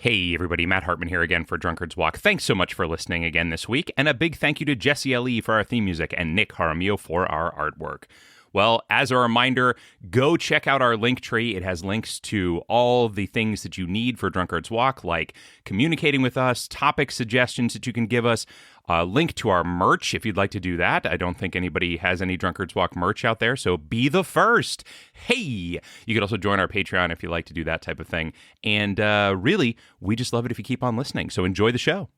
Hey everybody, Matt Hartman here again for Drunkard's Walk. Thanks so much for listening again this week, and a big thank you to Jesse L.E. for our theme music and Nick Jaramillo for our artwork. Well, as a reminder, go check out our link tree. It has links to all the things that you need for Drunkard's Walk, like communicating with us, topic suggestions that you can give us, a link to our merch if you'd like to do that. I don't think anybody has any Drunkard's Walk merch out there, so be the first. Hey! You could also join our Patreon if you'd like to do that type of thing. And really, we just love it if you keep on listening, so enjoy the show.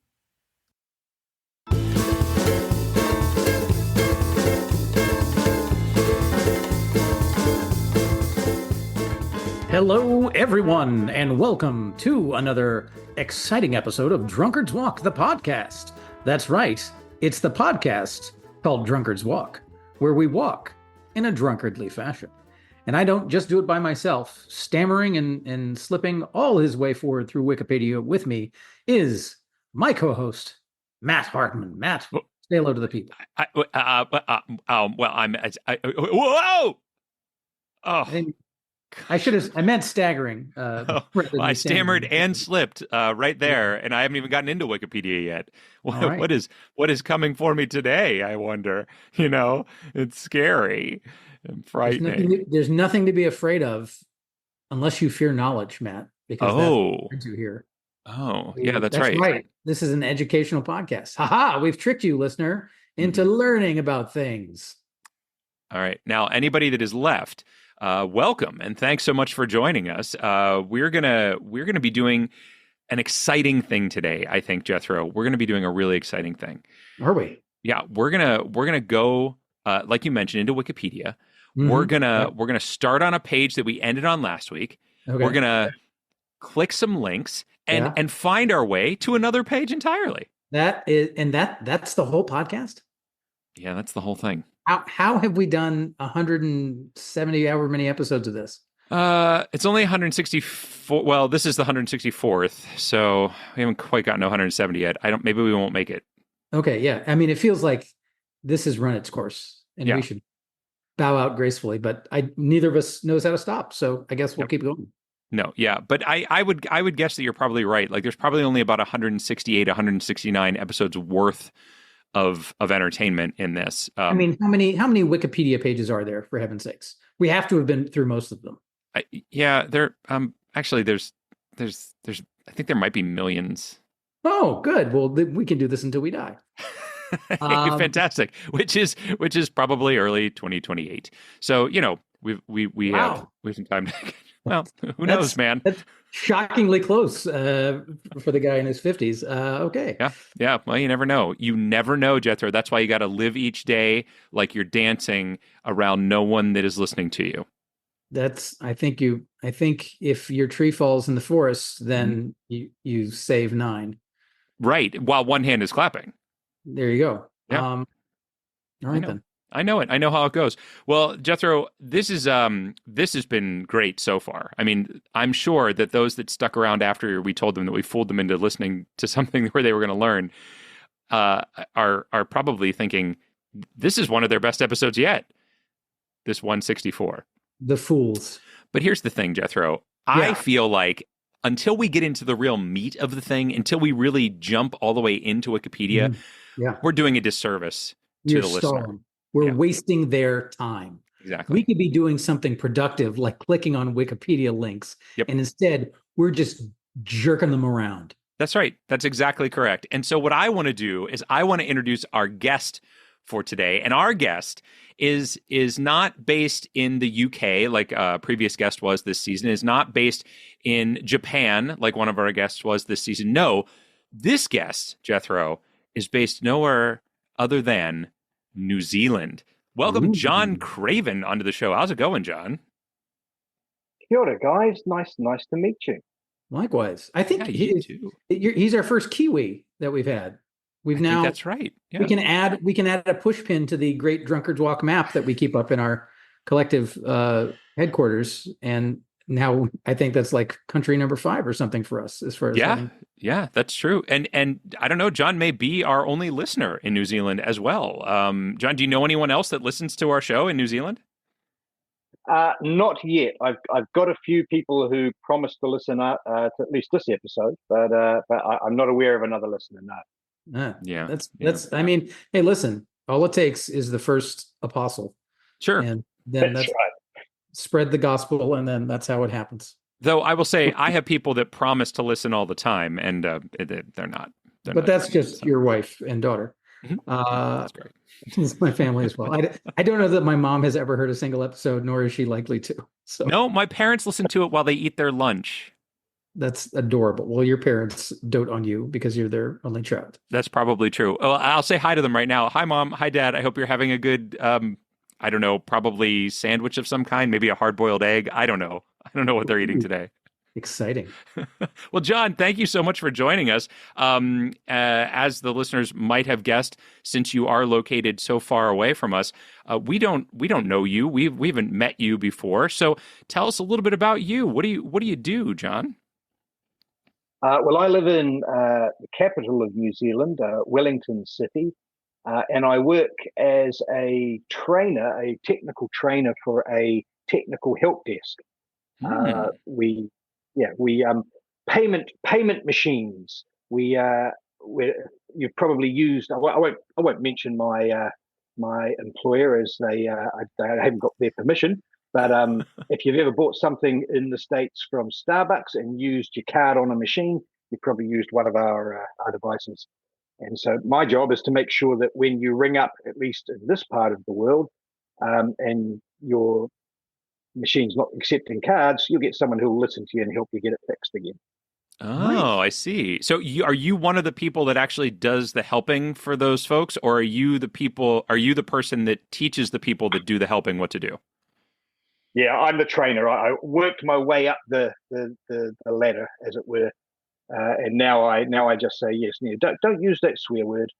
Hello, everyone, and welcome to another exciting episode of Drunkard's Walk, the podcast. That's right, it's the podcast called Drunkard's Walk, where we walk in a drunkardly fashion. And I don't just do it by myself. Stammering and slipping all his way forward through Wikipedia with me is my co-host, Matt Hartman. Matt, say hello to the people. Whoa! Oh. I meant staggering. I stammered and slipped right there, and I haven't even gotten into Wikipedia yet. Right. What is coming for me today, I wonder? You know, it's scary and frightening. There's nothing to be afraid of unless you fear knowledge, Matt, because that's what brings you here. Oh, yeah, that's right. Right. This is an educational podcast. Ha! We've tricked you, listener, into learning about things. All right. Now, anybody that is left, welcome, and thanks so much for joining us. We're gonna be doing an exciting thing today. I think, Jethro, we're gonna be doing a really exciting thing. Are we? Yeah, we're gonna go like you mentioned into Wikipedia. Mm-hmm. We're gonna start on a page that we ended on last week. Okay. We're gonna click some links and find our way to another page entirely. That's the whole podcast? Yeah, that's the whole thing. How have we done 170 however many episodes of this? It's only 164. Well, this is the 164th, so we haven't quite gotten to 170 yet. Maybe we won't make it. Okay, yeah. I mean, it feels like this has run its course, and we should bow out gracefully. But neither of us knows how to stop, so I guess we'll keep going. No, yeah, but I would guess that you're probably right. Like, there's probably only about 168, 169 episodes worth of entertainment in this. I mean, how many Wikipedia pages are there, for heaven's sakes? We have to have been through most of them. There actually there's I think there might be millions. Oh, good. Well, we can do this until we die. Fantastic. Which is probably early 2028. So, you know, we have some time to well, who knows, man? That's shockingly close for the guy in his 50s. Okay. Yeah. Well, you never know. You never know, Jethro. That's why you got to live each day like you're dancing around no one that is listening to you. I think if your tree falls in the forest, then you save 9. Right. While one hand is clapping. There you go. Yeah. All right, then. I know it. I know how it goes. Well, Jethro, this has been great so far. I mean, I'm sure that those that stuck around after we told them that we fooled them into listening to something where they were going to learn are probably thinking this is one of their best episodes yet. This 164. The fools. But here's the thing, Jethro. I feel like until we get into the real meat of the thing, until we really jump all the way into Wikipedia, we're doing a disservice to the listener. We're wasting their time. Exactly. We could be doing something productive, like clicking on Wikipedia links, and instead we're just jerking them around. That's right. That's exactly correct. And so what I want to do is I want to introduce our guest for today. And our guest is not based in the UK like a previous guest was this season, is not based in Japan like one of our guests was this season. No, this guest, Jethro, is based nowhere other than New Zealand. Welcome, John Craven, onto the show. How's it going, John? Kia ora, guys. Nice to meet you. Likewise. I think he's our first Kiwi that we've had. I think that's right. Yeah. We can add a push pin to the Great Drunkard's Walk map that we keep up in our collective headquarters, and now I think that's like country number 5 or something for us as far as Yeah, that's true. And I don't know, John may be our only listener in New Zealand as well. John, do you know anyone else that listens to our show in New Zealand? Not yet. I've got a few people who promised to listen to at least this episode, but I'm not aware of another listener. No. Yeah. That's. I mean, hey, listen. All it takes is the first apostle, Sure. and then That's that's right. spread the gospel, and then that's how it happens. Though I will say, I have people that promise to listen all the time, and they're not. But that's just your wife and daughter. Mhm. That's great. It's my family as well. I don't know that my mom has ever heard a single episode, nor is she likely to. So No, my parents listen to it while they eat their lunch. that's adorable. Well, your parents dote on you because you're their only child. That's probably true. Well, I'll say hi to them right now. Hi, Mom. Hi, Dad. I hope you're having a good, I don't know, probably sandwich of some kind, maybe a hard-boiled egg. I don't know. I don't know what they're eating today. Exciting. Well, John, thank you so much for joining us. As the listeners might have guessed, since you are located so far away from us, we don't know you. We haven't met you before. So tell us a little bit about you. What do you do, John? Well, I live in the capital of New Zealand, Wellington City, and I work as a trainer, a technical trainer for a technical help desk. Hmm. We payment machines. We you've probably used. I won't mention my employer as they haven't got their permission. But if you've ever bought something in the States from Starbucks and used your card on a machine, you've probably used one of our devices. And so my job is to make sure that when you ring up, at least in this part of the world, and your machine's not accepting cards, you'll get someone who will listen to you and help you get it fixed again. Nice. Oh, I see. So are you one of the people that actually does the helping for those folks, or are you the person that teaches the people that do the helping what to do? Yeah, I'm the trainer. I worked my way up the ladder, as it were, and now I just say yes. Don't use that swear word.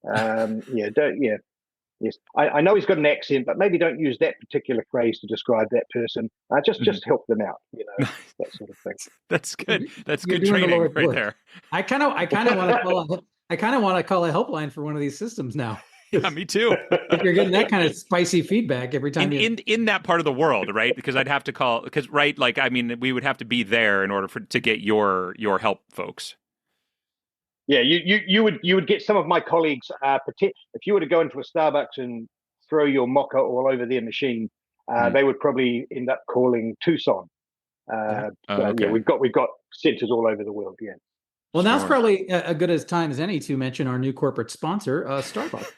Yeah, don't. Yeah, yes. I know he's got an accent, but maybe don't use that particular phrase to describe that person. Just help them out. That sort of thing. That's good. That's You're good doing the training Lord's right work. there. I kind of want to call a helpline for one of these systems now. Yeah, me too. If you're getting that kind of spicy feedback every time in that part of the world, right? Because I'd have to call right, like I mean, we would have to be there in order to get your help, folks. Yeah, you would get some of my colleagues. If you were to go into a Starbucks and throw your mocha all over their machine, they would probably end up calling Tucson. Okay. We've got centers all over the world. Yeah. Well, now's probably a good as time as any to mention our new corporate sponsor, Starbucks.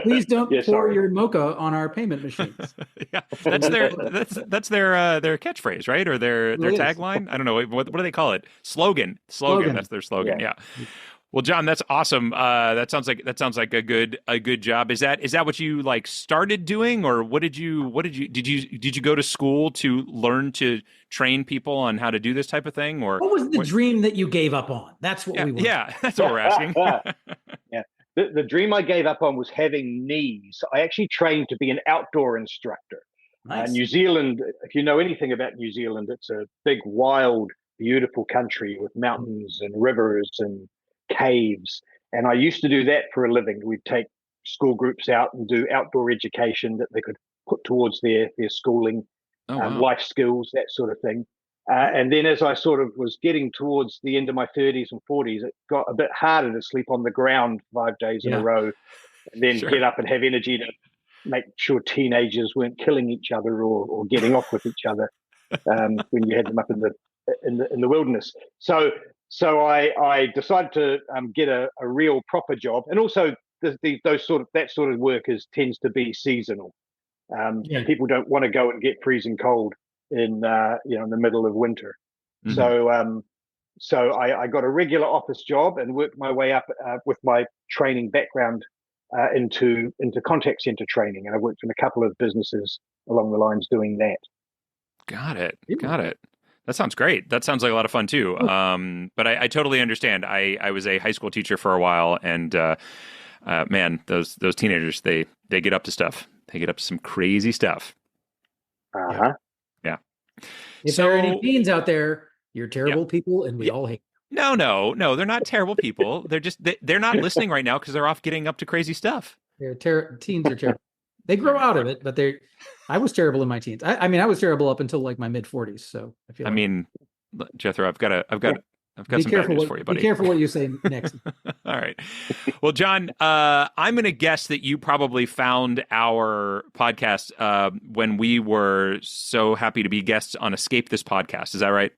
Please don't pour your mocha on our payment machines. Yeah, that's their catchphrase, right? Or their tagline. I don't know. What do they call it? Slogan. That's their slogan. Yeah. Well, John, that's awesome. That sounds like a good job. Is that what you like started doing, or did you go to school to learn to train people on how to do this type of thing, or what was the dream that you gave up on? That's what we want. Yeah, that's what we're asking. Yeah, the dream I gave up on was having knees. I actually trained to be an outdoor instructor. Nice. New Zealand, if you know anything about New Zealand, it's a big, wild, beautiful country with mountains and rivers and caves. And I used to do that for a living. We'd take school groups out and do outdoor education that they could put towards their schooling, life skills, that sort of thing. And then as I sort of was getting towards the end of my 30s and 40s, it got a bit harder to sleep on the ground 5 days in a row and then get up and have energy to make sure teenagers weren't killing each other or getting off with each other when you had them up in the wilderness. So I decided to get a real proper job, and also that sort of work tends to be seasonal. People don't want to go and get freezing cold in the middle of winter. Mm-hmm. So I got a regular office job and worked my way up with my training background into contact center training, and I worked in a couple of businesses along the lines doing that. Got it. That sounds great. That sounds like a lot of fun too. But I totally understand. I was a high school teacher for a while, and man, those teenagers they get up to stuff. They get up to some crazy stuff. Yeah. If there are any teens out there, you're terrible people, and we all hate you. No, they're not terrible people. They're just they're not listening right now because they're off getting up to crazy stuff. Teens are terrible. They grow out of it, but I was terrible in my teens. I mean, I was terrible up until like my mid 40s. So I feel I like mean, Jethro, I've got be some bad careful news for you, buddy. be careful what you say next. All right. Well, John, I'm going to guess that you probably found our podcast when we were so happy to be guests on Escape This Podcast. Is that right?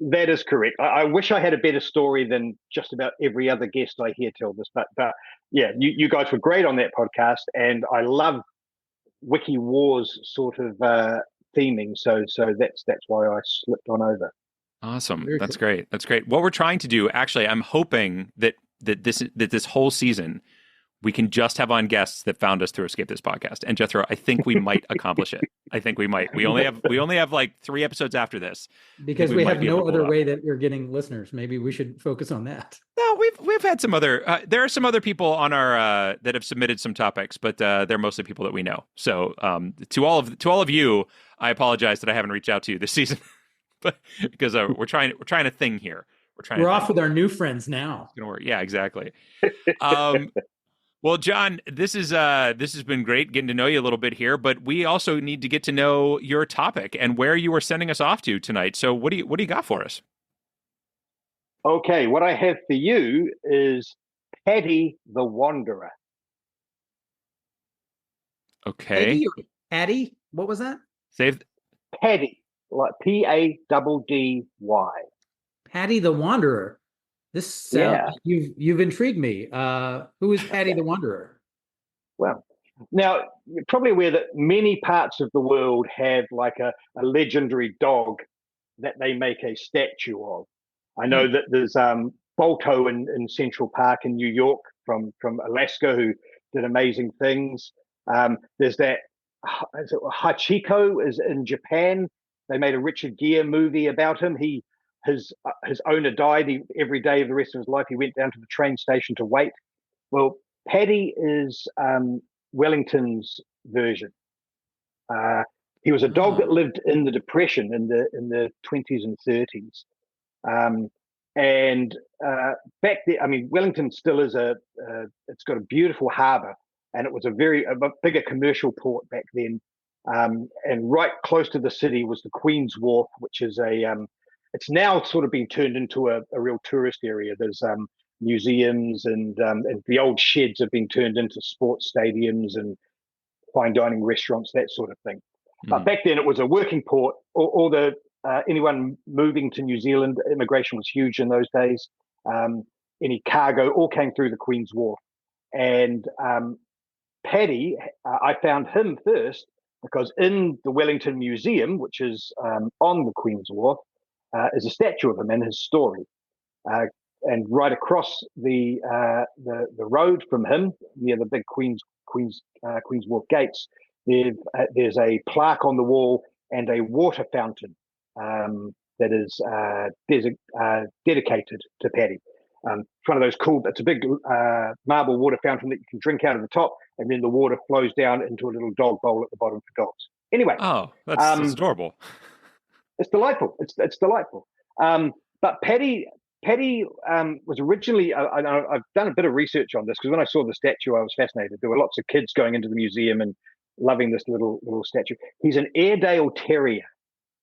That is correct. I wish I had a better story than just about every other guest I hear tell this, but yeah, you guys were great on that podcast, and I love Wiki Wars sort of theming. So that's why I slipped on over. Awesome. Very That's cool. great. That's great. What we're trying to do, actually, I'm hoping that this whole season we can just have on guests that found us through Escape This Podcast. And Jethro, I think we might accomplish it. I think we might. We only have like 3 episodes after this. Because we have no other way that you're getting listeners. Maybe we should focus on that. No, we've had some other. There are some other people on our that have submitted some topics, but they're mostly people that we know. So to all of you, I apologize that I haven't reached out to you this season, but because we're trying to thing here. We're off with our new friends now. It's gonna work. Yeah, exactly. Well, John, this has been great getting to know you a little bit here, but we also need to get to know your topic and where you were sending us off to tonight. So what do you got for us? Okay, what I have for you is Paddy the Wanderer. Okay. Eddie or Addie? What was that? Save Paddy, like Paddy. Paddy the Wanderer. This you've intrigued me. Who is Paddy the Wanderer? Well, now you're probably aware that many parts of the world have like a legendary dog that they make a statue of. I know that there's Balto in Central Park in New York from Alaska who did amazing things. There's that Hachiko is in Japan. They made a Richard Gere movie about him. His owner died. Every day of the rest of his life, he went down to the train station to wait. Well, Paddy is Wellington's version. He was a dog that lived in the Depression in the 20s and 30s. And back there, I mean, Wellington still is it's got a beautiful harbour, and it was a bigger commercial port back then. And right close to the city was the Queen's Wharf, which is it's now sort of been turned into a real tourist area. There's museums and the old sheds have been turned into sports stadiums and fine dining restaurants, that sort of thing. But back then it was a working port. All the anyone moving to New Zealand, immigration was huge in those days. Any cargo all came through the Queen's Wharf. And Paddy, I found him first because in the Wellington Museum, which is on the Queen's Wharf, is a statue of him and his story. And right across the road from him, near the big Queen's Wharf gates, there's a plaque on the wall and a water fountain that is dedicated to Paddy. It's one of those cool. It's a big marble water fountain that you can drink out of the top, and then the water flows down into a little dog bowl at the bottom for dogs. Anyway, that's adorable. It's delightful. It's delightful. But Paddy was originally. I've done a bit of research on this because when I saw the statue, I was fascinated. There were lots of kids going into the museum and loving this little statue. He's an Airedale Terrier.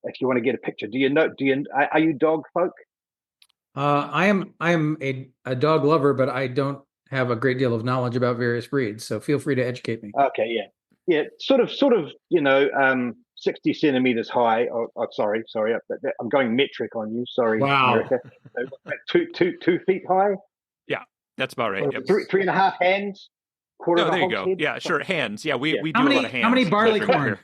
If you want to get a picture, are you dog folk? I am a dog lover, but I don't have a great deal of knowledge about various breeds. So feel free to educate me. Okay, yeah, sort of, 60 centimeters high. Sorry, I'm going metric on you. Sorry, wow. America. 2 feet high. Yeah, that's about right. Yep. 3.5 hands. There you go. Head. Yeah, sure. Hands. Yeah, we do a lot of hands. How many barley corn?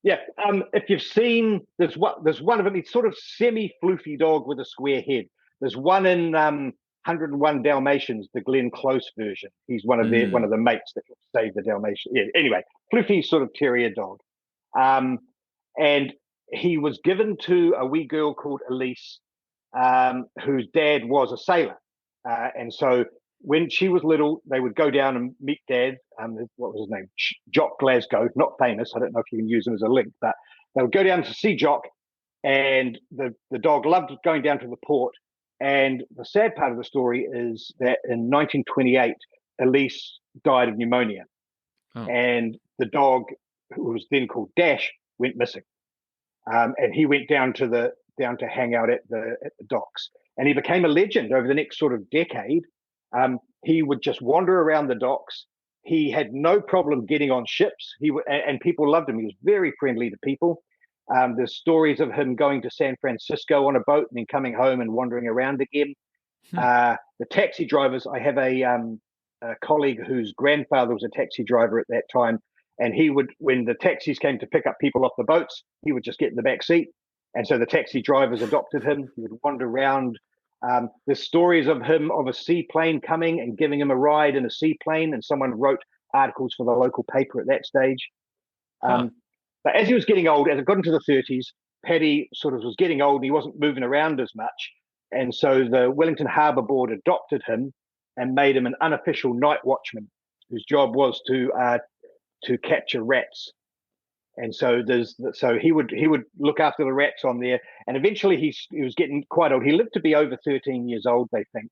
If you've seen, there's one of them. It's sort of semi-floofy dog with a square head. There's one in 101 Dalmatians, the Glenn Close version. He's one of the mates that saved the Dalmatians. Yeah. Anyway, floofy sort of terrier dog, and he was given to a wee girl called Elise, whose dad was a sailor, and so when she was little, they would go down and meet Dad. What was his name? Jock Glasgow, not famous. I don't know if you can use him as a link, but they would go down to see Jock, and the dog loved going down to the port. And the sad part of the story is that in 1928, Elise died of pneumonia, Oh. and the dog, who was then called Dash, went missing. And he went down to hang out at the docks, and he became a legend over the next sort of decade. He would just wander around the docks. He had no problem getting on ships. And people loved him. He was very friendly to people. There's stories of him going to San Francisco on a boat and then coming home and wandering around again. The taxi drivers, I have a colleague whose grandfather was a taxi driver at that time, and he would, when the taxis came to pick up people off the boats, he would just get in the back seat, and so the taxi drivers adopted him. He would wander around. There's stories of him, of a seaplane coming and giving him a ride in a seaplane, and someone wrote articles for the local paper at that stage. But as he was getting old, as it got into the 30s, Paddy sort of was getting old and he wasn't moving around as much. And so the Wellington Harbour Board adopted him and made him an unofficial night watchman, whose job was to capture rats. And so he would look after the rats on there. And eventually he was getting quite old. He lived to be over 13 years old, they think.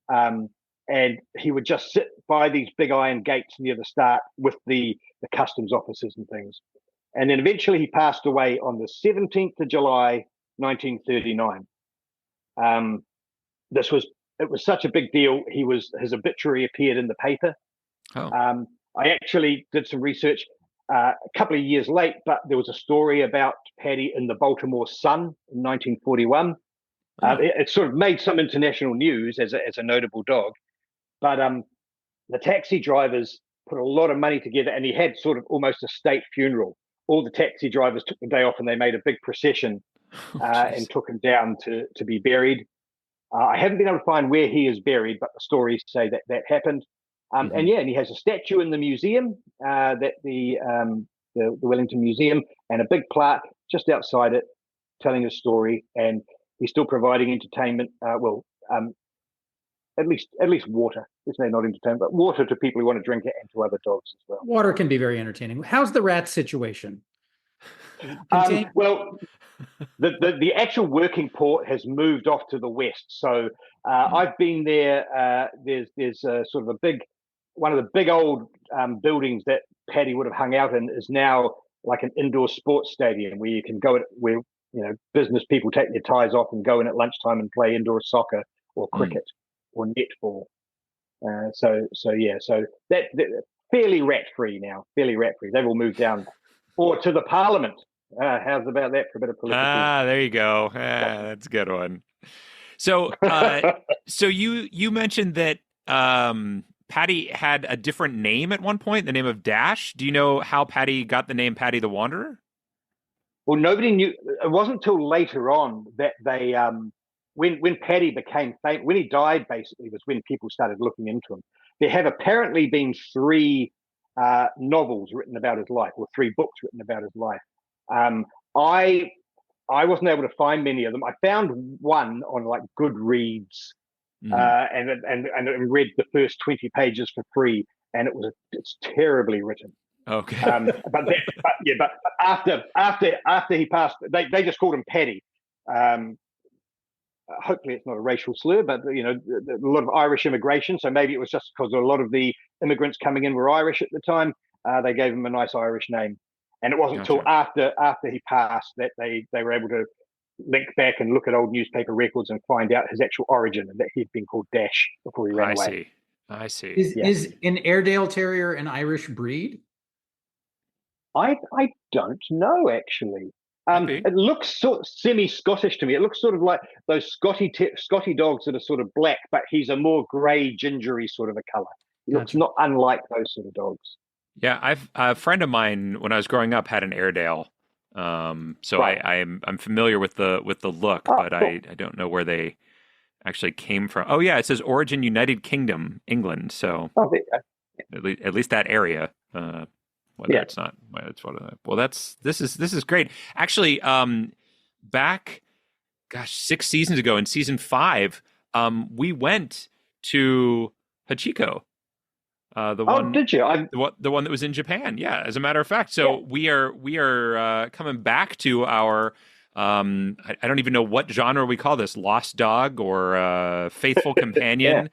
And he would just sit by these big iron gates near the start with the customs officers and things. And then eventually he passed away on the 17th of July, 1939. It was such a big deal. His obituary appeared in the paper. I actually did some research a couple of years late, but there was a story about Paddy in the Baltimore Sun in 1941. It sort of made some international news as a notable dog, but the taxi drivers put a lot of money together, and he had sort of almost a state funeral. All the taxi drivers took the day off, and they made a big procession and took him down to be buried. I haven't been able to find where he is buried, but the stories say that happened. And he has a statue in the museum, that the Wellington Museum, and a big plaque just outside it, telling his story. And he's still providing entertainment. At least water. It's not entertainment, but water to people who want to drink it, and to other dogs as well. Water can be very entertaining. How's the rat situation? Well, the actual working port has moved off to the west. So I've been there. There's sort of one of the big old buildings that Paddy would have hung out in is now like an indoor sports stadium where you can go where business people take their ties off and go in at lunchtime and play indoor soccer or cricket or netball. So that fairly rat free now. Fairly rat free. They've all moved down or to the Parliament. How's about that for a bit of political? There you go. That's a good one. So, so you mentioned that Paddy had a different name at one point, the name of Dash. Do you know how Paddy got the name Paddy the Wanderer? Well, nobody knew. It wasn't until later on that they, when Paddy became famous, when he died, basically, was when people started looking into him. There have apparently been 3 novels written about his life, or 3 books written about his life. I wasn't able to find many of them. I found one on like Goodreads, and read the first 20 pages for free, and it's terribly written. Okay. But after he passed, they just called him Paddy. Hopefully it's not a racial slur, but a lot of Irish immigration, so maybe it was just because a lot of the immigrants coming in were Irish at the time. They gave him a nice Irish name. And it wasn't until after he passed that they were able to link back and look at old newspaper records and find out his actual origin, and that he'd been called Dash before he ran away. I see. Is an Airedale Terrier an Irish breed? I don't know, actually. It looks sort of semi-Scottish to me. It looks sort of like those Scotty dogs that are sort of black, but he's a more grey, gingery sort of a colour. He looks not unlike those sort of dogs. Yeah, a friend of mine when I was growing up had an Airedale, so right. I'm familiar with the look, but cool. I don't know where they actually came from. Oh yeah, it says origin United Kingdom, England. So at least that area. It's not. It's well, this is great. Actually, back, 6 seasons ago in season 5, we went to Hachiko. Did you? The one that was in Japan. Yeah, as a matter of fact. So we are coming back to our I don't even know what genre we call this, lost dog or faithful companion.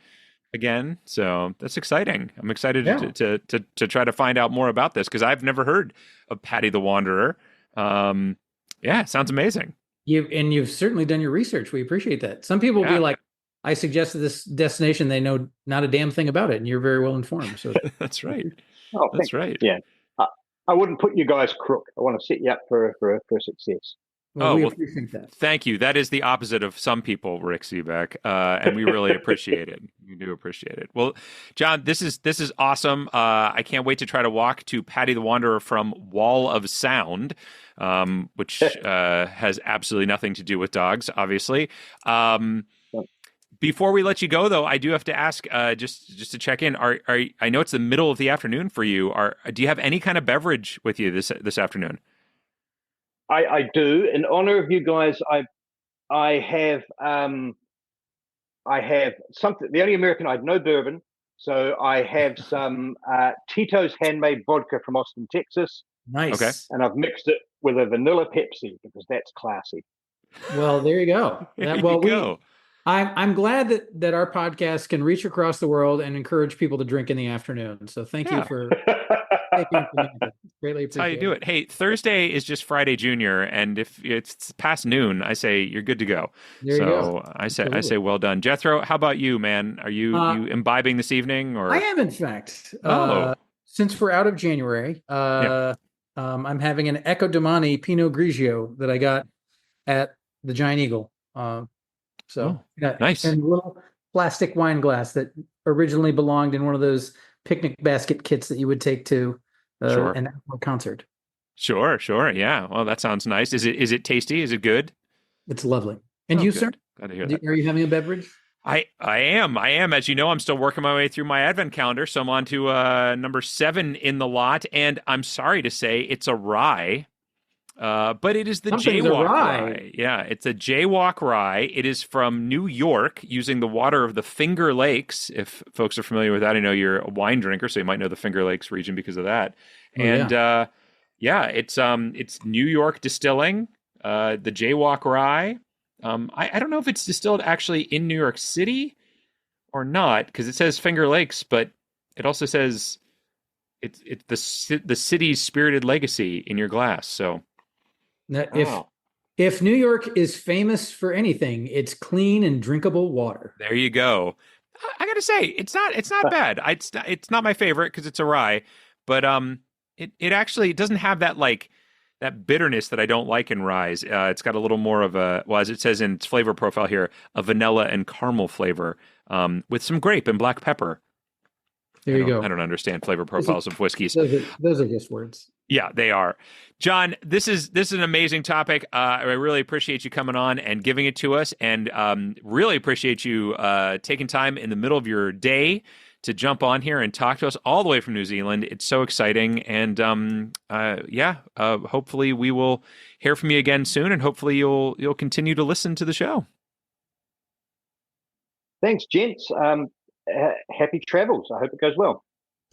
again. So that's exciting. I'm excited Yeah. to try to find out more about this because I've never heard of Patty the Wanderer. Yeah, sounds amazing. You've certainly done your research. We appreciate that. Some people will be Yeah, like, I suggested this destination, they know not a damn thing about it, and you're very well informed. So that's right. Oh, That's thanks. right. Yeah. I wouldn't put you guys crook. I want to set you up for success. well, Oh, we well, appreciate that. thank you. That is the opposite of some people, Rick Seebeck, and we really appreciate it. We do appreciate it. Well, John, this is awesome. I can't wait to try to walk to Patty the Wanderer from Wall of Sound, which has absolutely nothing to do with dogs, obviously. Before we let you go, though, I do have to ask, just to check in. Are I know it's the middle of the afternoon for you. Do you have any kind of beverage with you this afternoon? I do. In honor of you guys, I have something. The only American I've no bourbon, so I have some Tito's handmade vodka from Austin, Texas, Okay. Nice. and I've mixed it with a vanilla Pepsi because that's classy. Well, there you go. There you go. I'm glad that our podcast can reach across the world and encourage people to drink in the afternoon. So thank you Yeah. for taking the commitment. Greatly That's how you appreciate do it. Hey, Thursday is just Friday Junior, and if it's past noon, I say you're good to go. There you go. I say well done, Jethro. How about you, man? Are you imbibing this evening, or I am, in fact. Oh. Since we're out of January, I'm having an Ecco Domani Pinot Grigio that I got at the Giant Eagle. Nice. And a little plastic wine glass that originally belonged in one of those picnic basket kits that you would take to Sure. an outdoor concert. Sure, yeah. Well, that sounds nice. Is it tasty? Is it good? It's lovely. And Oh, you, good. sir? Glad to hear that. Are you having a beverage? I am. As you know, I'm still working my way through my advent calendar, so I'm on to number 7 in the lot, and I'm sorry to say it's a rye. But it is the Something's a Jaywalk rye. rye. Yeah, it's a Jaywalk rye. It is from New York, using the water of the Finger Lakes. If folks are familiar with that, I know you're a wine drinker, so you might know the Finger Lakes region because of that. Oh, And it's New York distilling, the Jaywalk rye. I don't know if it's distilled actually in New York City or not, because it says Finger Lakes, but it also says it's the city's spirited legacy in your glass. So. Now, if New York is famous for anything, it's clean and drinkable water. There you go. I gotta say, it's not bad. It's not my favorite because it's a rye, but it actually doesn't have that bitterness that I don't like in ryes. It's got a little more of as it says in its flavor profile here, a vanilla and caramel flavor, with some grape and black pepper. There you go. I don't understand flavor profiles of whiskeys. Those are just words. Yeah, they are. John, this is an amazing topic. I really appreciate you coming on and giving it to us, and really appreciate you taking time in the middle of your day to jump on here and talk to us all the way from New Zealand. It's so exciting, and hopefully we will hear from you again soon, and hopefully you'll continue to listen to the show. Thanks, gents. Happy travels. I hope it goes well.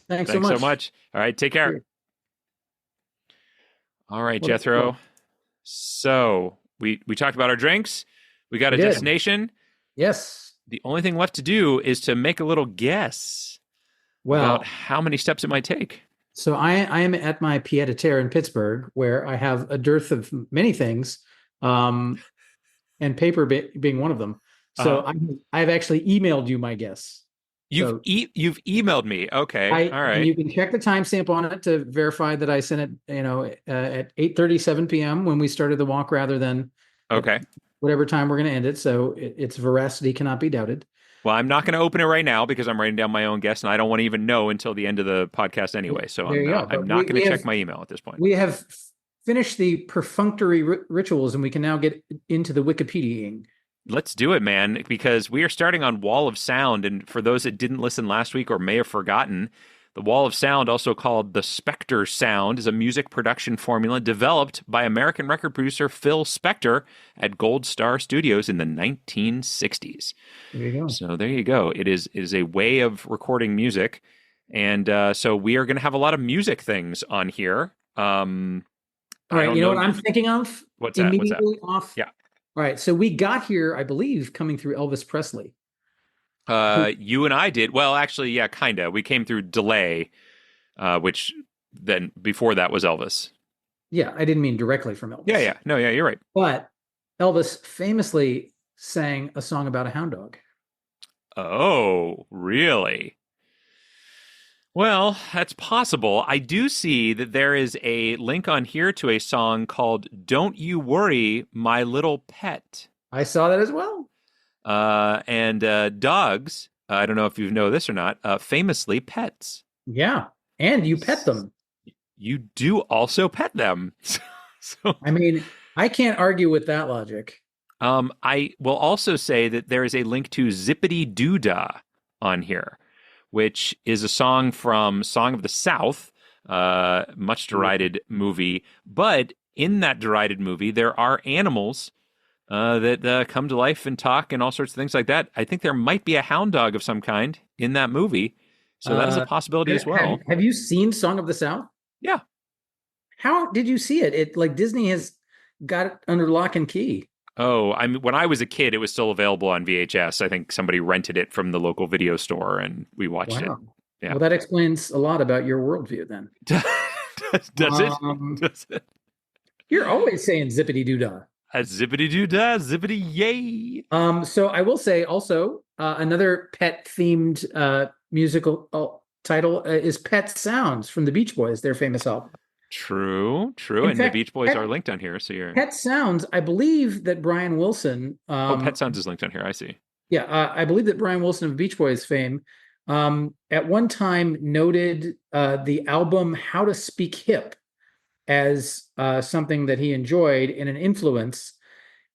Thanks so much. All right, take care. All right, Jethro. So we talked about our drinks. We got a destination. Yes. The only thing left to do is to make a little guess about how many steps it might take. So I am at my pied a terre in Pittsburgh, where I have a dearth of many things, and paper being one of them. So I've actually emailed you my guess. You've emailed me. Okay. All right. And you can check the timestamp on it to verify that I sent it, at 8:37 p.m. when we started the walk, rather than whatever time we're going to end it. So its veracity cannot be doubted. Well, I'm not going to open it right now because I'm writing down my own guess, and I don't want to even know until the end of the podcast anyway. So I'm not going to check my email at this point. We have finished the perfunctory rituals, and we can now get into the Wikipediaing. Let's do it, man, because we are starting on Wall of Sound. And for those that didn't listen last week or may have forgotten, the Wall of Sound, also called the Spectre Sound, is a music production formula developed by American record producer Phil Spector at Gold Star Studios in the 1960s. There you go. So there you go. It is a way of recording music. And so we are going to have a lot of music things on here. All right, you know what I'm thinking of? What's that? Immediately off. Yeah. All right, so we got here, I believe, coming through Elvis Presley. You and I did. Well, actually, yeah, kind of. We came through Delay, which then before that was Elvis. Yeah, I didn't mean directly from Yeah, Elvis. yeah. No, yeah, you're right. But Elvis famously sang a song about a hound dog. Oh, really? Well, that's possible. I do see that there is a link on here to a song called Don't You Worry, My Little Pet. I saw that as well. And dogs, I don't know if you know this or not, famously pets. Yeah. And you pet them. You do also pet them. So, I mean, I can't argue with that logic. I will also say that there is a link to Zippity Doo Dah on here, which is a song from Song of the South, much derided movie. But in that derided movie, there are animals that come to life and talk and all sorts of things like that. I think there might be a hound dog of some kind in that movie. So that is a possibility as well. Have you seen Song of the South? Yeah. How did you see it? It like Disney has got it under lock and key. Oh, I mean, when I was a kid, it was still available on VHS. I think somebody rented it from the local video store, and we watched it. Yeah. Well, that explains a lot about your worldview, then. Does it? Does it? You're always saying zippity doo dah. Zippity doo dah, zippity yay. So I will say also another pet themed musical title is Pet Sounds from the Beach Boys, their famous album. True. In And fact, the Beach Boys are linked on here. So you're Pet Sounds. I believe that Brian Wilson. Pet Sounds is linked on here. I see. Yeah, I believe that Brian Wilson of Beach Boys fame at one time noted the album How to Speak Hip as something that he enjoyed and an influence.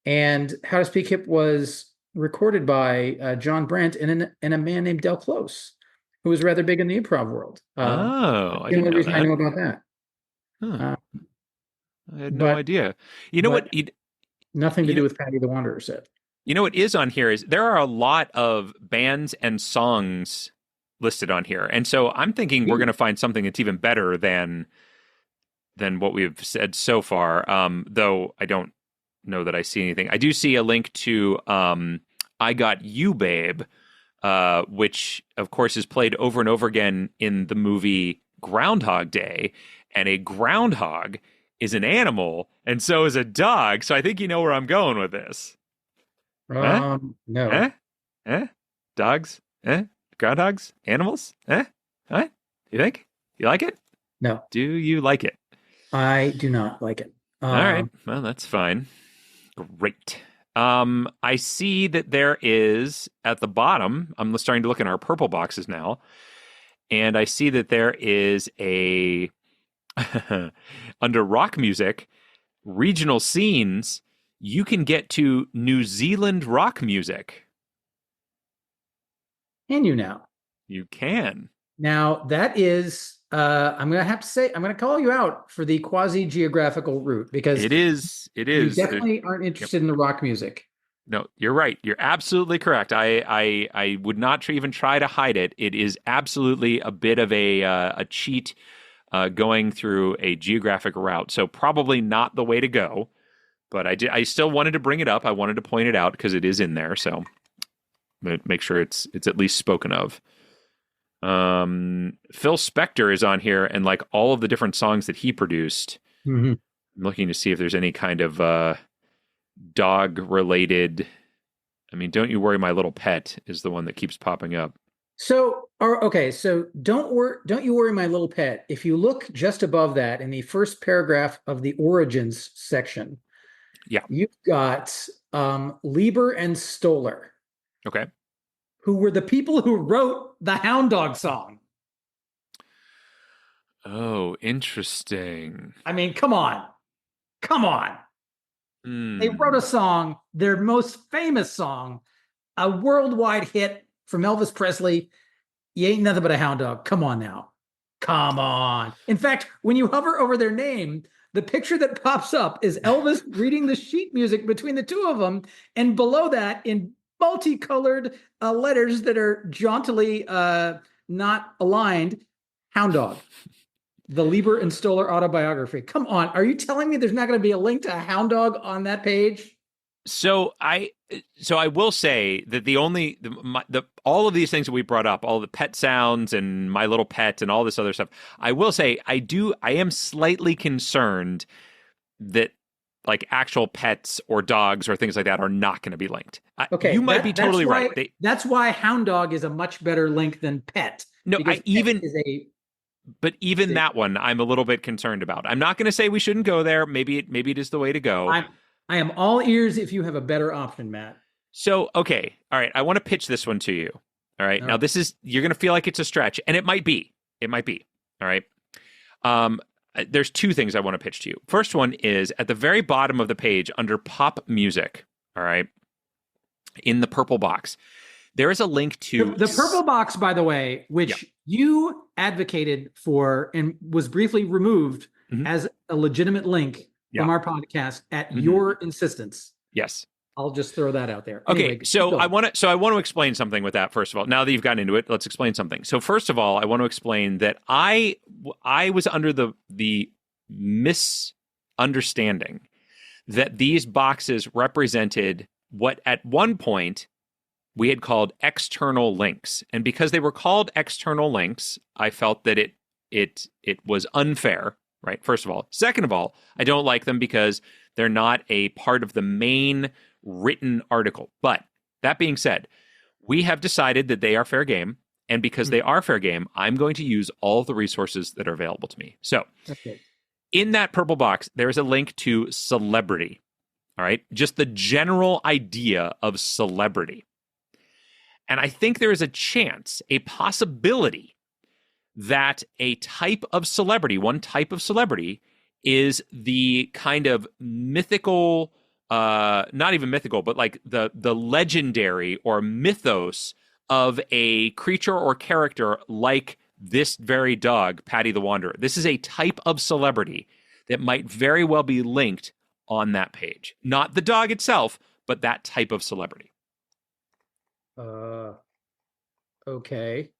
And How to Speak Hip was recorded by John Brandt and a man named Del Close, who was rather big in the improv world. I the didn't only know reason that. I know about that. Huh. I had no idea. You know what? Nothing to do with Patty the Wanderer said. You know what is on here is there are a lot of bands and songs listed on here. And so I'm thinking we're going to find something that's even better than what we've said so far. Though I don't know that I see anything. I do see a link to I Got You, Babe, which of course is played over and over again in the movie Groundhog Day. And a groundhog is an animal, and so is a dog. So I think you know where I'm going with this. No. Dogs? Groundhogs? Animals? What? You think? You like it? No. Do you like it? I do not like it. All right. Well, that's fine. Great. I see that there is at the bottom, I'm starting to look in our purple boxes now, and I see that there is a under rock music, regional scenes, you can get to New Zealand rock music. Can you now? You can. Now, that is, I'm going to have to say, I'm going to call you out for the quasi-geographical route because it is. You definitely aren't interested in the rock music. No, you're right. You're absolutely correct. I would not even try to hide it. It is absolutely a bit of a cheat going through a geographic route. So probably not the way to go. But I still wanted to bring it up. I wanted to point it out because it is in there. So make sure it's at least spoken of. Phil Spector is on here, and like all of the different songs that he produced. Mm-hmm. I'm looking to see if there's any kind of dog related. I mean, Don't You Worry, My Little Pet is the one that keeps popping up. So don't you worry, my little pet. If you look just above that in the first paragraph of the origins section, yeah, you've got Lieber and Stoller. Okay. Who were the people who wrote the Hound Dog song. Oh, interesting. I mean, come on. They wrote a song, their most famous song, a worldwide hit from Elvis Presley. You ain't nothing but a hound dog. Come on now. Come on. In fact, when you hover over their name, the picture that pops up is Elvis reading the sheet music between the two of them. And below that, in multicolored letters that are jauntily not aligned, Hound Dog. The Lieber and Stoller autobiography. Come on. Are you telling me there's not going to be a link to a hound dog on that page? So I So I will say that all of these things that we brought up, all the pet sounds and My Little Pet and all this other stuff, I will say I am slightly concerned that like actual pets or dogs or things like that are not going to be linked. Okay, you might be totally right. That's why Hound Dog is a much better link than Pet. No, but even that one, I'm a little bit concerned about. I'm not going to say we shouldn't go there. Maybe it is the way to go. I am all ears if you have a better option, Matt. So, okay. All right. I want to pitch this one to you. All right. Now, you're going to feel like it's a stretch, and it might be. It might be. All right. There's two things I want to pitch to you. First one is at the very bottom of the page under pop music. All right. In the purple box, there is a link to the purple box, by the way, which you advocated for and was briefly removed as a legitimate link from our podcast at your insistence. Yes. I'll just throw that out there. Okay, anyway, so I want to explain something with that. First of all, now that you've gotten into it, let's explain something. So first of all, I want to explain that I was under the misunderstanding that these boxes represented what at one point we had called external links, and because they were called external links, I felt that it was unfair. Right. First of all. Second of all, I don't like them because they're not a part of the main written article. But that being said, we have decided that they are fair game. And because they are fair game, I'm going to use all the resources that are available to me. So in that purple box, there is a link to celebrity. All right. Just the general idea of celebrity. And I think there is a chance, a possibility, that a type of celebrity, one type of celebrity, is the kind of mythical, not even mythical, but like the legendary or mythos of a creature or character like this very dog, Patty the Wanderer. This is a type of celebrity that might very well be linked on that page. Not the dog itself, but that type of celebrity. Okay.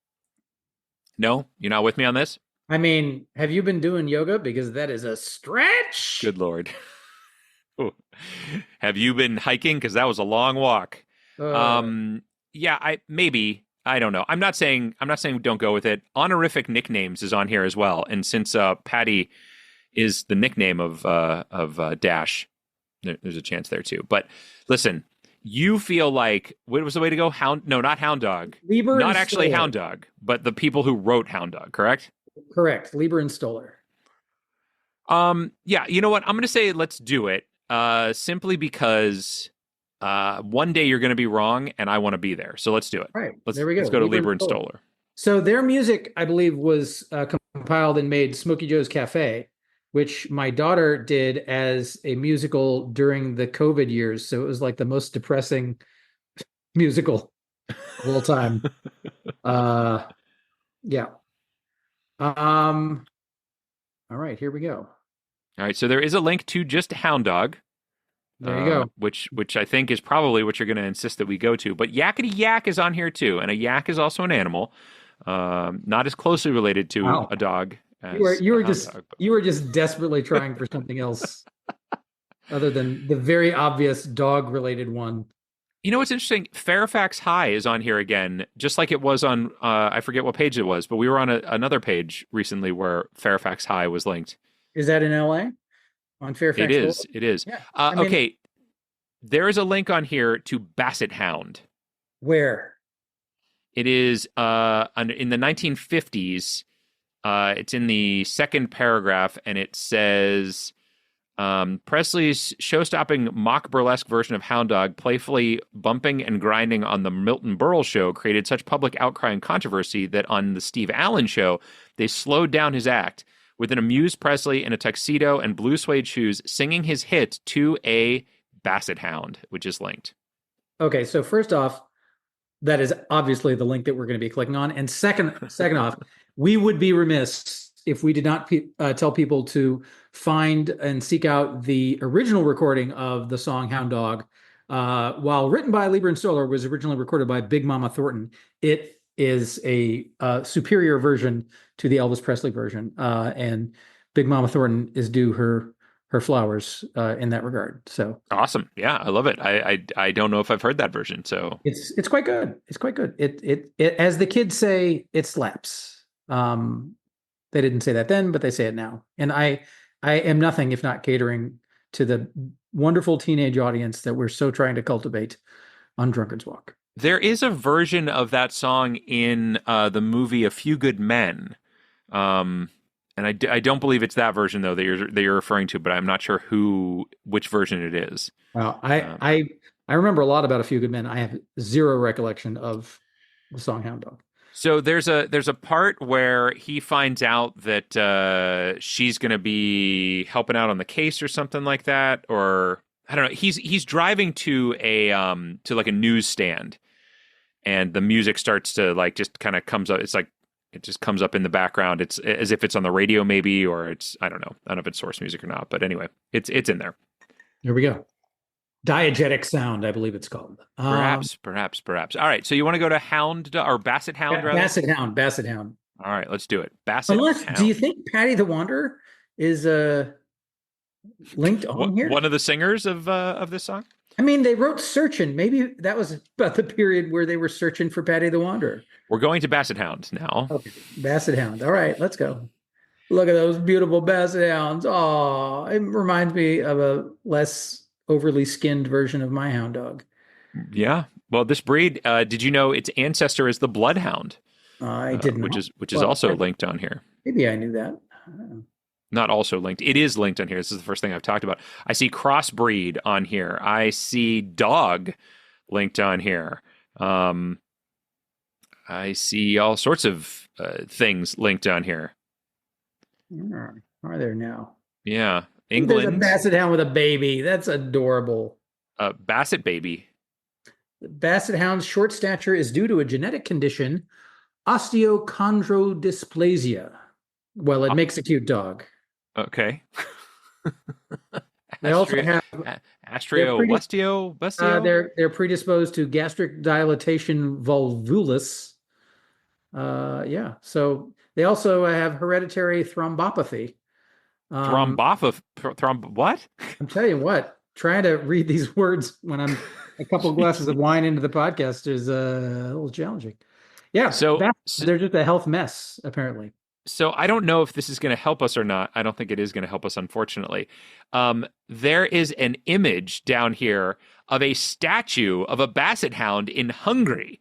No, you're not with me on this? I mean, have you been doing yoga? Because that is a stretch. Good Lord. Have you been hiking? Because that was a long walk. Yeah, I don't know. I'm not saying don't go with it. Honorific nicknames is on here as well. And since Patty is the nickname of Dash, there's a chance there too. But listen, you feel like, what was the way to go? Not Hound Dog. Lieber not and actually Stoller. Hound Dog, but the people who wrote Hound Dog, correct? Correct. Lieber and Stoller. Yeah, you know what? I'm going to say let's do it simply because one day you're going to be wrong and I want to be there. So let's do it. All right. There we go. Let's go to Lieber and Stoller. So their music, I believe, was compiled and made Smokey Joe's Cafe, which my daughter did as a musical during the COVID years. So it was like the most depressing musical of all time. Yeah. All right, here we go. All right, so there is a link to just Hound Dog. There you go. Which I think is probably what you're going to insist that we go to. But Yakety Yak is on here too, and a yak is also an animal, not as closely related to a dog. You were just desperately trying for something else other than the very obvious dog-related one. You know what's interesting? Fairfax High is on here again, just like it was on, I forget what page it was, but we were on another page recently where Fairfax High was linked. Is that in LA? On Fairfax? It is. Yeah, okay. There is a link on here to Basset Hound. Where? It is in the 1950s. It's in the second paragraph, and it says, Presley's show-stopping mock burlesque version of Hound Dog, playfully bumping and grinding on the Milton Berle show, created such public outcry and controversy that on the Steve Allen show, they slowed down his act with an amused Presley in a tuxedo and blue suede shoes singing his hit to a Basset Hound, which is linked. Okay, so first off, that is obviously the link that we're going to be clicking on. And second off, we would be remiss if we did not tell people to find and seek out the original recording of the song Hound Dog. While written by Lieber and Stoller, was originally recorded by Big Mama Thornton. It is a superior version to the Elvis Presley version. And Big Mama Thornton is due her her flowers in that regard. So Awesome. Yeah, I love it. I don't know if I've heard that version. So it's quite good. It's quite good. It as the kids say, it slaps. They didn't say that then, but they say it now. And I am nothing if not catering to the wonderful teenage audience that we're so trying to cultivate on Drunkard's Walk. there is a version of that song in the movie A Few Good Men. And I don't believe it's that version though that you're referring to, but I'm not sure which version it is. Well, I remember a lot about A Few Good Men. I have zero recollection of the song Hound Dog. So there's a part where he finds out that she's going to be helping out on the case or something like that, or I don't know. He's driving to like a newsstand, and the music starts to like just kind of comes up. It's like it just comes up in the background. It's as if it's on the radio maybe, or it's I don't know. I don't know if it's source music or not, but anyway, it's in there. Here we go. Diegetic sound, I believe it's called. Perhaps. All right. So you want to go to Hound or Basset Hound, rather? Basset Hound. All right, let's do it. Basset Hound. Do you think Patty the Wanderer is linked on here? One of the singers of this song? I mean, they wrote Searchin'. Maybe that was about the period where they were searching for Patty the Wanderer. We're going to Basset Hound now. Okay, Basset Hound. All right, let's go. Look at those beautiful Basset Hounds. Oh, it reminds me of a less overly skinned version of my hound dog. Yeah. Well, this breed, did you know its ancestor is the bloodhound? I didn't. Which is also linked on here. Maybe I knew that. Not also linked. It is linked on here. This is the first thing I've talked about. I see crossbreed on here. I see dog linked on here. I see all sorts of things linked on here. Are there now? Yeah. England. There's a Basset Hound with a baby. That's adorable. Basset baby. The Basset Hound's short stature is due to a genetic condition, osteochondrodysplasia. Well, it makes a cute dog. Okay. They also have osteo. They're predisposed to gastric dilatation volvulus. Yeah. So they also have hereditary thrombopathy. What? I'm telling you what, trying to read these words when I'm a couple glasses of wine into the podcast is a little challenging. Yeah. So they're just a health mess, apparently. So I don't know if this is going to help us or not. I don't think it is going to help us, unfortunately. There is an image down here of a statue of a Basset Hound in Hungary,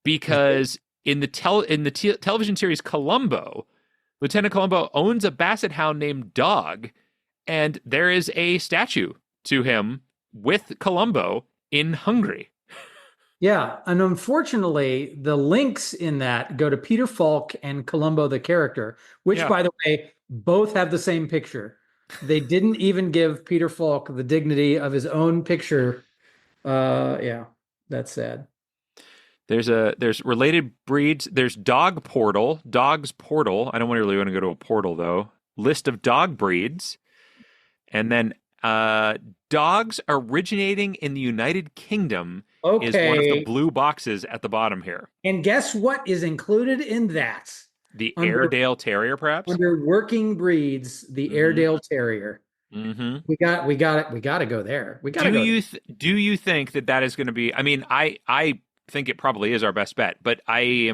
because in the television series Columbo, Lieutenant Columbo owns a Basset Hound named Dog, and there is a statue to him with Columbo in Hungary. Yeah, and unfortunately, the links in that go to Peter Falk and Columbo the character, which, by the way, both have the same picture. They didn't even give Peter Falk the dignity of his own picture. Yeah, that's sad. There's related breeds. There's Dog's Portal. I don't really want to go to a portal though. List of dog breeds, and then dogs originating in the United Kingdom is one of the blue boxes at the bottom here. And guess what is included in that? The Airedale Terrier, perhaps? Under working breeds, the Airedale Terrier. Mm-hmm. We got it. We got to go there. Do you think that is going to be? I mean, I think it probably is our best bet, but I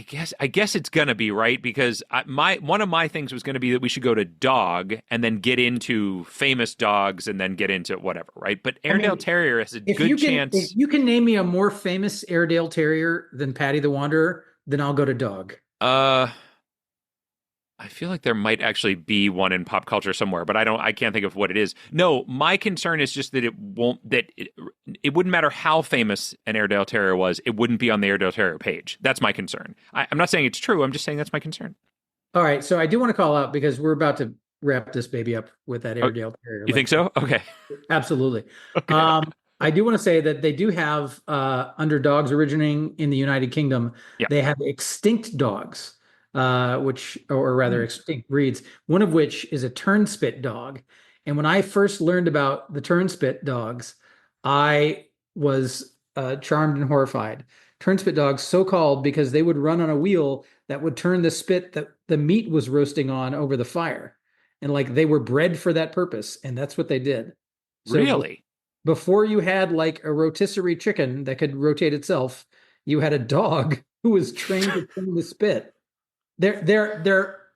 guess it's gonna be, right, because one of my things was going to be that we should go to dog and then get into famous dogs and then get into whatever, right? But Airedale Terrier has a good chance. If you can name me a more famous Airedale Terrier than Patty the Wanderer, then I'll go to dog. I feel like there might actually be one in pop culture somewhere, but I can't think of what it is. No, my concern is just that it wouldn't matter how famous an Airedale Terrier was, it wouldn't be on the Airedale Terrier page. That's my concern. I'm not saying it's true. I'm just saying that's my concern. All right. So I do want to call out, because we're about to wrap this baby up with that Airedale Terrier. You think so? Okay. Absolutely. Okay. I do want to say that they do have, under dogs originating in the United Kingdom, they have extinct dogs. Extinct breeds, one of which is a turnspit dog. And when I first learned about the turnspit dogs, I was charmed and horrified. Turnspit dogs, so called because they would run on a wheel that would turn the spit that the meat was roasting on over the fire. and like they were bred for that purpose, and that's what they did. So Really? before you had like a rotisserie chicken that could rotate itself, you had a dog who was trained to clean the spit.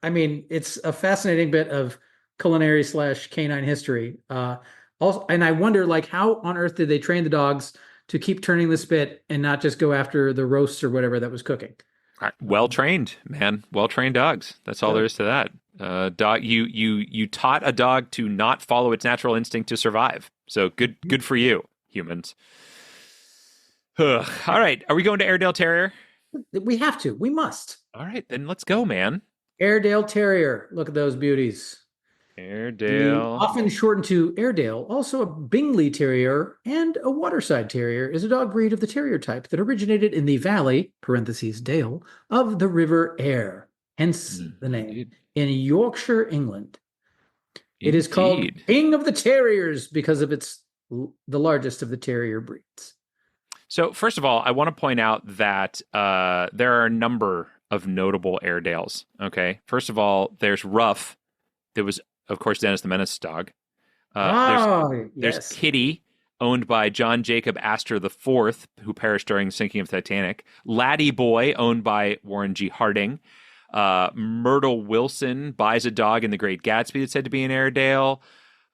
I mean, it's a fascinating bit of culinary / canine history. Also, and I wonder, like, how on earth did they train the dogs to keep turning the spit and not just go after the roasts or whatever that was cooking? Well trained, man. Well trained dogs. That's all there is to that. Dog, you taught a dog to not follow its natural instinct to survive. So good for you, humans. All right, are we going to Airedale Terrier? We have to. We must. All right, then let's go, man. Airedale Terrier. Look at those beauties. Airedale. Often shortened to Airedale, also a Bingley Terrier and a Waterside Terrier, is a dog breed of the terrier type that originated in the valley (dale) of the River Aire, hence the name, in Yorkshire, England. It is called King of the Terriers because of its the largest of the terrier breeds. So, first of all, I want to point out that there are a number of notable Airedales. Okay, first of all, there's Ruff. There was, of course, Dennis the Menace's dog. There's Kitty, owned by John Jacob Astor IV, who perished during the sinking of Titanic. Laddie Boy, owned by Warren G. Harding. Myrtle Wilson buys a dog in The Great Gatsby that's said to be an Airedale.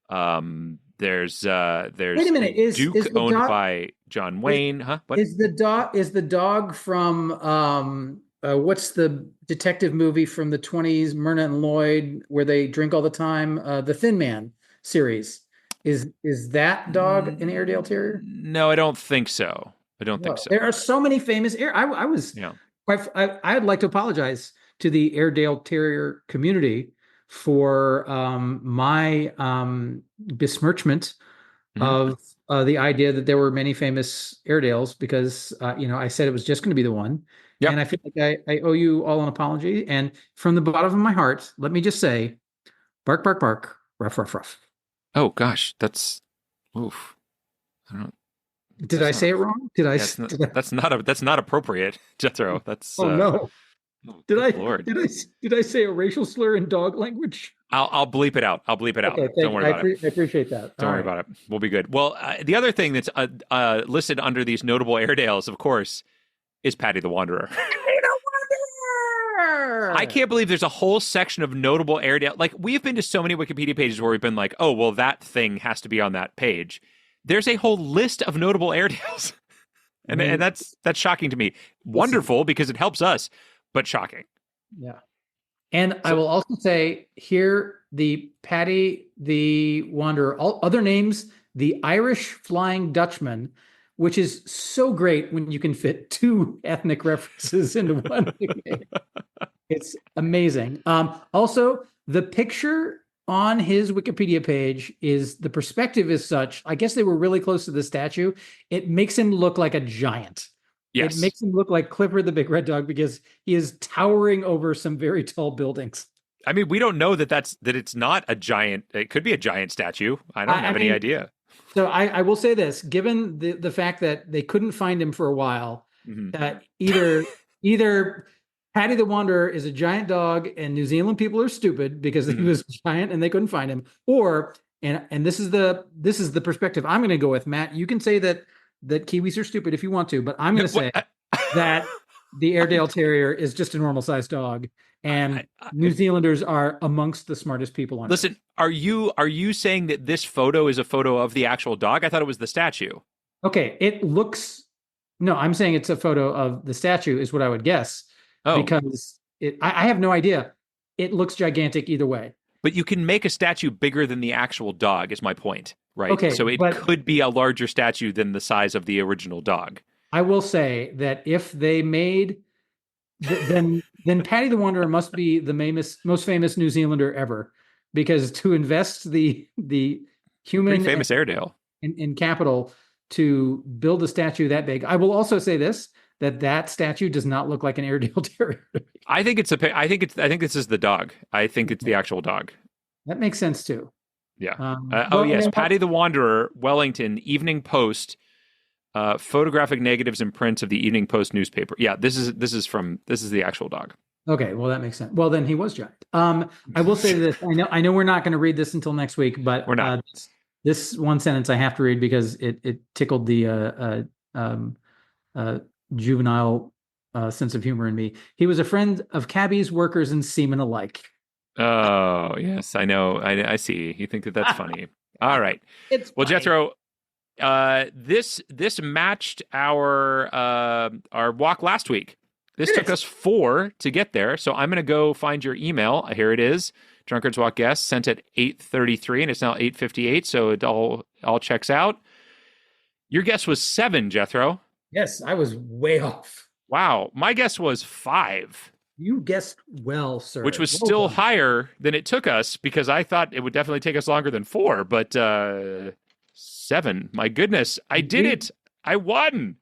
There's Wait a minute. Duke, is owned by John Wayne. What? Is the dog from what's the detective movie from the 20s, Myrna and Lloyd, where they drink all the time? The Thin Man series. Is that dog an Airedale Terrier? No, I don't think so. Think so. There are so many famous I'd like to apologize to the Airedale Terrier community for my besmirchment of the idea that there were many famous Airedales, because I said it was just going to be the one. Yep. And I feel like I owe you all an apology. And from the bottom of my heart, let me just say, bark, bark, bark, ruff, ruff, ruff. Oh gosh, that's oof. I don't. Did I say it wrong? That's not appropriate, Jethro. That's no. Oh, did I say a racial slur in dog language? I'll bleep it out. Okay, don't worry about it. I appreciate that. Don't worry about it. We'll be good. Well, the other thing that's listed under these notable Airedales, of course, is Patty the Wanderer. I can't believe there's a whole section of notable Airedale. Like, we've been to so many Wikipedia pages where we've been like, oh, well, that thing has to be on that page. There's a whole list of notable Airedales. and that's shocking to me. Wonderful, because it helps us, but shocking. Yeah. And I will also say here, the Patty the Wanderer, all other names, the Irish Flying Dutchman, which is so great when you can fit two ethnic references into one name. It's amazing. Also, the picture on his Wikipedia page is, the perspective is such, I guess they were really close to the statue. It makes him look like a giant. Yes. It makes him look like Clifford the Big Red Dog, because he is towering over some very tall buildings. I mean, we don't know that it's not a giant. It could be a giant statue. I don't have any idea. So I will say this, given the fact that they couldn't find him for a while, either Patty the Wanderer is a giant dog and New Zealand people are stupid because he was giant and they couldn't find him, or and this is the perspective I'm going to go with. Matt, you can say that Kiwis are stupid if you want to, but I'm going to say that the Airedale Terrier is just a normal sized dog, and New Zealanders are amongst the smartest people on Listen, Earth. Are you saying that this photo is a photo of the actual dog? I thought it was the statue. Okay, no, I'm saying it's a photo of the statue is what I would guess. Oh. Because I have no idea. It looks gigantic either way. But you can make a statue bigger than the actual dog, is my point, right? Okay, so it could be a larger statue than the size of the original dog. I will say that if they made, then Patty the Wanderer must be the most famous New Zealander ever, because to invest the human pretty famous Airedale in capital to build a statue that big. I will also say this, that statue does not look like an Airedale Terrier. I think this is the dog. I think it's the actual dog. That makes sense too. Yeah. Yes, Patty the Wanderer, Wellington, Evening Post, photographic negatives and prints of the Evening Post newspaper. Yeah, this is the actual dog. Okay, well that makes sense. Well, then he was giant. I will say this. I know we're not going to read this until next week, but We're not. This one sentence I have to read because it tickled the um, uh, juvenile sense of humor in me. He was a friend of cabbies, workers, and seamen alike. Oh, yes, I know. I see. You think that that's funny. All right. It's Well, funny. Jethro, this matched our walk last week. This took us 4 to get there, so I'm going to go find your email. Here it is. Drunkards Walk guest sent at 8:33, and it's now 8:58, so it all checks out. Your guess was 7, Jethro. Yes, I was way off. Wow, my guess was 5. You guessed well, sir. Which was Well still done. higher than it took us because I thought it would definitely take us longer than 4, but 7. My goodness, I did it. I won.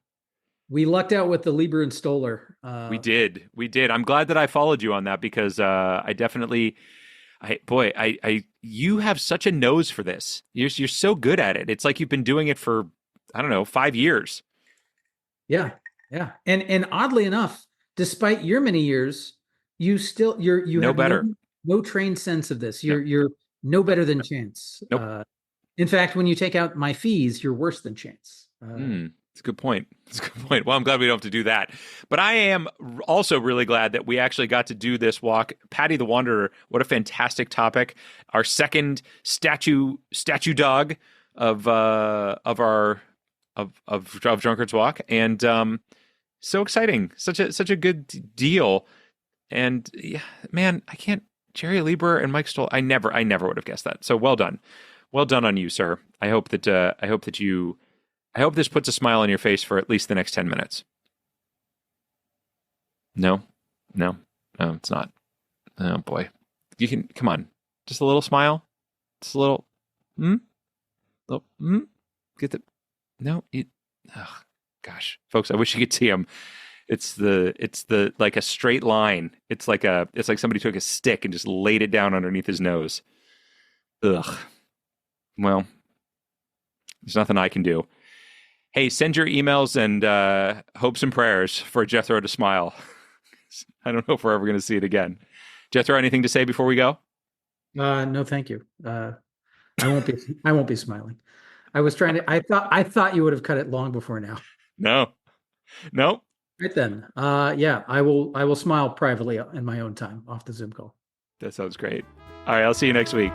We lucked out with the Lieber and Stoller. We did. I'm glad that I followed you on that because I definitely you have such a nose for this. You're so good at it. It's like you've been doing it for, I don't know, 5 years. Yeah. And oddly enough, despite your many years, you have better. no trained sense of this. You're no better than Chance. Nope. In fact, when you take out my fees, you're worse than Chance. It's a good point. Well, I'm glad we don't have to do that. But I am also really glad that we actually got to do this walk. Patty the Wanderer, what a fantastic topic. Our second statue dog of Drunkard's Walk. And so exciting. Such a good deal. And yeah, man, I can't Jerry Lieber and Mike Stoll. I never would have guessed that. So well done. Well done on you, sir. I hope this puts a smile on your face for at least the next 10 minutes. No, it's not. Oh boy. You can, come on. Just a little smile. Just a little, get the, no, gosh, folks, I wish you could see him. It's the, like a straight line. It's like somebody took a stick and just laid it down underneath his nose. Ugh. Well, there's nothing I can do. Hey, send your emails and hopes and prayers for Jethro to smile. I don't know if we're ever going to see it again. Jethro, anything to say before we go? No, thank you. I won't be smiling. I thought you would have cut it long before now. No. Right then. Yeah, I will smile privately in my own time off the Zoom call. That sounds great. All right, I'll see you next week.